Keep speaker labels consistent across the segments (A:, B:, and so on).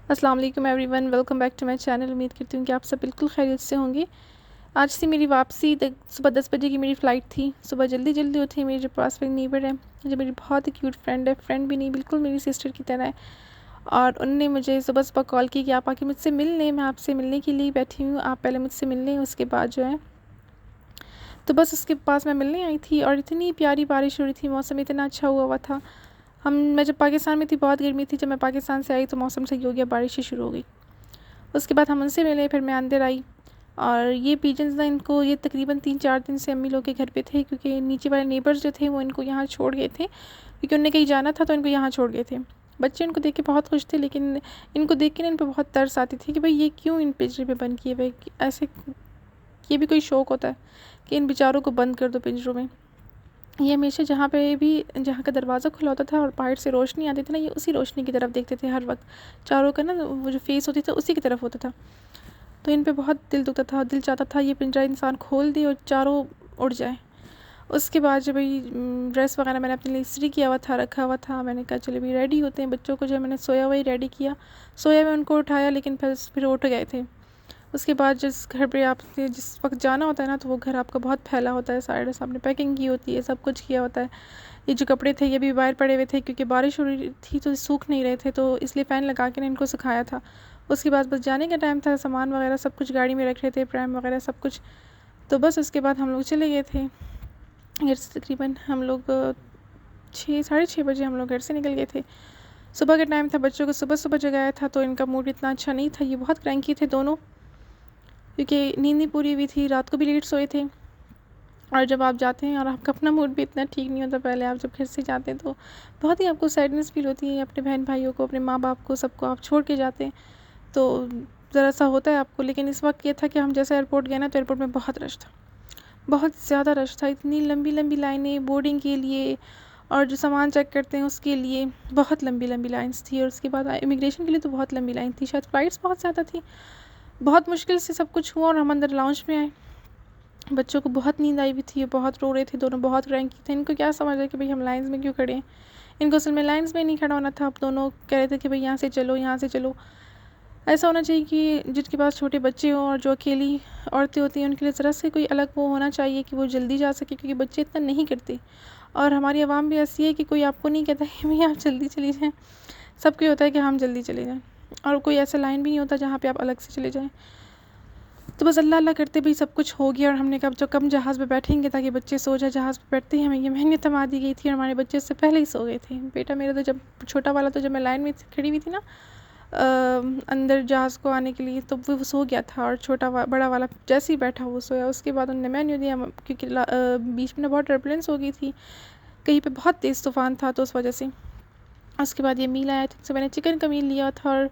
A: अस्सलाम वालेकुम everyone, welcome back to my channel. उम्मीद करती हूँ कि आप सब बिल्कुल खैरियत से होंगे। आज से मेरी वापसी तक सुबह 10 बजे की मेरी फ़्लाइट थी। सुबह जल्दी जल्दी उठी। मेरी जो पास में नीबर है, जो मेरी बहुत ही क्यूट फ्रेंड है, फ्रेंड भी नहीं बिल्कुल मेरी सिस्टर की तरह है, और उनने मुझे सुबह सुबह कॉल की कि आप आके मुझसे मिल लें, मैं आपसे मिलने के लिए बैठी हूँ, आप पहले मुझसे मिल लें, उसके बाद जो है तो बस उसके पास मैं मिलने आई थी। और इतनी प्यारी बारिश हो रही थी, मौसम इतना अच्छा हुआ हुआ था। मैं जब पाकिस्तान में थी बहुत गर्मी थी, जब मैं पाकिस्तान से आई तो मौसम सही हो गया, बारिश ही शुरू हो गई। उसके बाद हम उनसे मिले, फिर मैं अंदर आई। और ये पिजन्स ना, इनको ये तकरीबन 3-4 दिन से अम्मी लोग के घर पे थे, क्योंकि नीचे वाले नेबर्स जो थे वो इनको यहाँ छोड़ गए थे, क्योंकि उन्हें कहीं जाना था तो इनको यहाँ छोड़ गए थे। बच्चे इनको देख के बहुत खुश थे, लेकिन इनको देख के ना इन पर बहुत तरस आती थी कि भाई ये क्यों इन पिंजरे में बंद किए हुए, ऐसे ये भी कोई शौक़ होता है कि इन बेचारों को बंद कर दो पिंजरों में। ये हमेशा जहाँ पे भी, जहाँ का दरवाज़ा खुला होता था और बाहर से रोशनी आती थी ना, ये उसी रोशनी की तरफ देखते थे हर वक्त। चारों का ना वो जो फेस होती थी उसी की तरफ होता था। तो इन पे बहुत दिल दुखता था, दिल चाहता था ये पिंजरा इंसान खोल दे और चारों उड़ जाए। उसके बाद जब भाई ड्रेस वगैरह मैंने अपने लिए इस्त्री किया हुआ था, रखा हुआ था, मैंने कहा चलो भाई रेडी होते हैं। बच्चों को जो है मैंने सोया हुआ ही रेडी किया, सोया हुआ उनको उठाया, लेकिन फिर उठ गए थे। उसके बाद जिस घर पे आपने जिस वक्त जाना होता है ना, तो वो घर आपका बहुत फैला होता है, साइड से आपने पैकिंग की होती है, सब कुछ किया होता है। ये जो कपड़े थे ये भी बाहर पड़े हुए थे, क्योंकि बारिश हो रही थी तो सूख नहीं रहे थे, तो इसलिए फ़ैन लगा के इनको सुखाया था। उसके बाद बस जाने का टाइम था, सामान वगैरह सब कुछ गाड़ी में रख रहे थे, प्रैम वगैरह सब कुछ। तो बस उसके बाद हम लोग चले गए थे घर से। तकरीबन हम लोग 6-6:30 बजे हम लोग घर से निकल गए थे। सुबह का टाइम था, बच्चों को सुबह सुबह जगाया था, तो इनका मूड इतना अच्छा नहीं था, ये बहुत क्रैंकी थे दोनों, क्योंकि नींद नहीं पूरी हुई थी, रात को भी लेट सोए थे। और जब आप जाते हैं और आपका अपना मूड भी इतना ठीक नहीं होता, पहले आप जब घर से जाते हैं तो बहुत ही आपको सैडनेस फील होती है, अपने बहन भाइयों को, अपने माँ बाप को, सबको आप छोड़ के जाते हैं, तो ज़रा सा होता है आपको। लेकिन इस वक्त ये था कि हम जैसे एयरपोर्ट गए ना, तो एयरपोर्ट में बहुत रश था, बहुत ज़्यादा रश था। इतनी लंबी लंबी लाइनें बोर्डिंग के लिए, और जो सामान चेक करते हैं उसके लिए बहुत लंबी लंबी लाइन्स थी। और उसके बाद इमिग्रेशन के लिए तो बहुत लंबी लाइन थी, शायद फ़्लाइट्स बहुत ज़्यादा थी। बहुत मुश्किल से सब कुछ हुआ और हम अंदर लाउंज में आए। बच्चों को बहुत नींद आई हुई थी, बहुत रो रहे थे दोनों, बहुत क्रैंकी थे। इनको क्या समझ है कि भाई हम लाइन्स में क्यों खड़े हैं, इनको असल में लाइन्स में नहीं खड़ा होना था। अब दोनों कह रहे थे कि भाई यहाँ से चलो, यहाँ से चलो। ऐसा होना चाहिए कि जिसके पास छोटे बच्चे हों और जो अकेली औरतें होती हैं, उनके लिए ज़रा से कोई अलग वो होना चाहिए कि वो जल्दी जा सके, क्योंकि बच्चे इतना नहीं करते। और हमारी आवाम भी ऐसी है कि कोई आपको नहीं कहता कि भाई आप जल्दी चली जाएँ, सबको ये होता है कि हम जल्दी चले जाएँ, और कोई ऐसा लाइन भी नहीं होता जहाँ पे आप अलग से चले जाएँ। तो बस अल्लाह अल्लाह करते भाई सब कुछ हो गया। और हमने कहा जो कम जहाज़ पे बैठेंगे ताकि बच्चे सो जाए। जहाज़ पे बैठते ही हमें ये मेहनत थमा दी गई थी, और हमारे बच्चे उससे पहले ही सो गए थे। बेटा मेरा तो जब छोटा वाला, तो जब मैं लाइन में खड़ी हुई थी ना अंदर जहाज़ को आने के लिए, तो वो सो गया था, और बड़ा वाला जैसे ही बैठा वो सोया। उसके बाद उन्होंने मेन्यू दिया, क्योंकि बीच में ना बहुत टर्बुलेंस हो गई थी, कहीं पे बहुत तेज़ तूफ़ान था, तो उस वजह से। उसके बाद ये मील आया था, तो मैंने चिकन का मील लिया था, और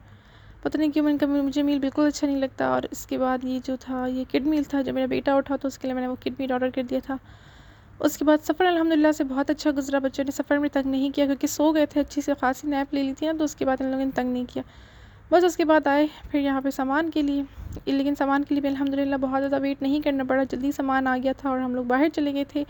A: पता नहीं क्यों मुझे मील बिल्कुल अच्छा नहीं लगता। और इसके बाद ये जो था ये किड मील था, जब मेरा बेटा उठा तो उसके लिए मैंने वो किड मील ऑर्डर कर दिया था। उसके बाद सफ़र अल्हम्दुलिल्लाह से बहुत अच्छा गुजरा। बच्चों ने सफ़र में तंग नहीं किया, क्योंकि सो गए थे, अच्छी से खासी नैप ले ली थी ना, तो उसके बाद इन लोगों ने तंग नहीं किया। बस उसके बाद आए फिर यहाँ पे सामान के लिए, लेकिन सामान के लिए भी अल्हम्दुलिल्लाह बहुत ज़्यादा वेट नहीं करना पड़ा, जल्दी सामान आ गया था और हम लोग बाहर चले गए थे।